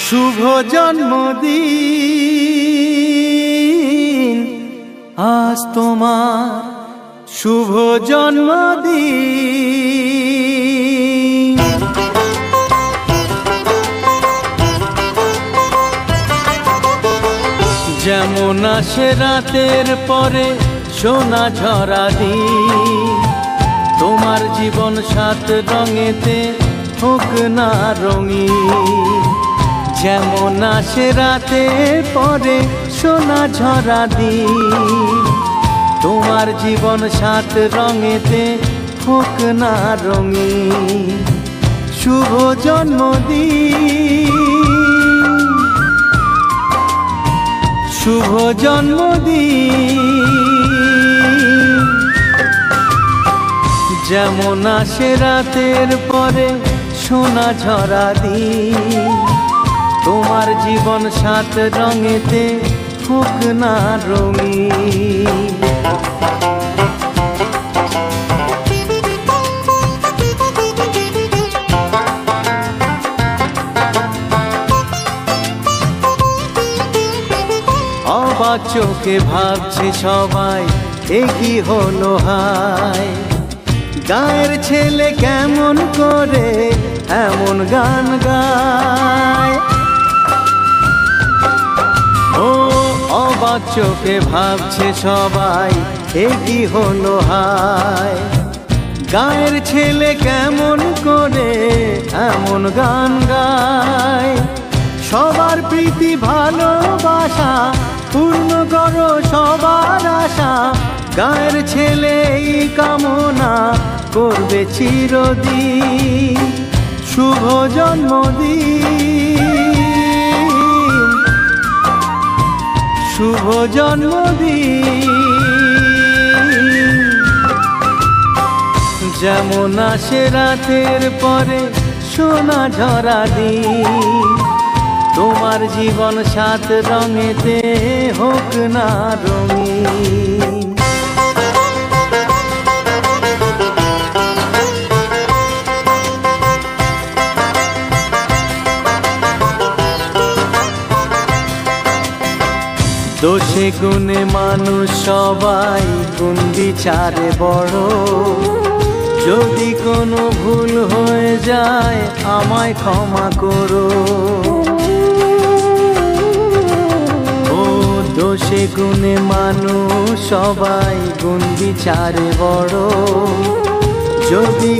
শুভ জন্মদিন আজ তোমার শুভ জন্মদিন। যেমন আসে রাতের পরে সোনা ঝরা দিন, তোমার জীবন সাত রঙেতে হোক না রঙিন। যেমন আসে রাতের পরে সোনা ঝরা দিন, তোমার জীবন সাত রঙেতে হোক না রঙিন। শুভ জন্মদিন, শুভ জন্মদিন। যেমন আসে রাতের পরে সোনা ঝরা দিন, তোমার জীবন সাত রঙেতে হোক না রঙিন। অবাক চোখে ভাবছে সবাই এ কি হলো হায়, গায়ের ছেলে কেমন করে এমন গান গায়। ও অবাক চোখে ভাবছে সবাই এ কি হলো হায়, গায়ের ছেলে কেমন করে এমন গান গায়। সবার প্রীতি ভালোবাসা পূর্ণ করো সবার আশা, গায়ের ছেলে এই কামনা করবে চিরদিন। শুভ জন্মদিন, শুভ জন্মদিন। যেমন আসে রাতের পরে সোনা ঝরা দিন, তোমার জীবন সাত রঙেতে হোক না রঙিন। দোষে গুণে মানুষ সবাই গুণ বিচারে বড়, যদি কোনো ভুল হয়ে যায় আমায় ক্ষমা করো। ও দোষে গুণে মানুষ সবাই গুণ বিচারে বড়, যদি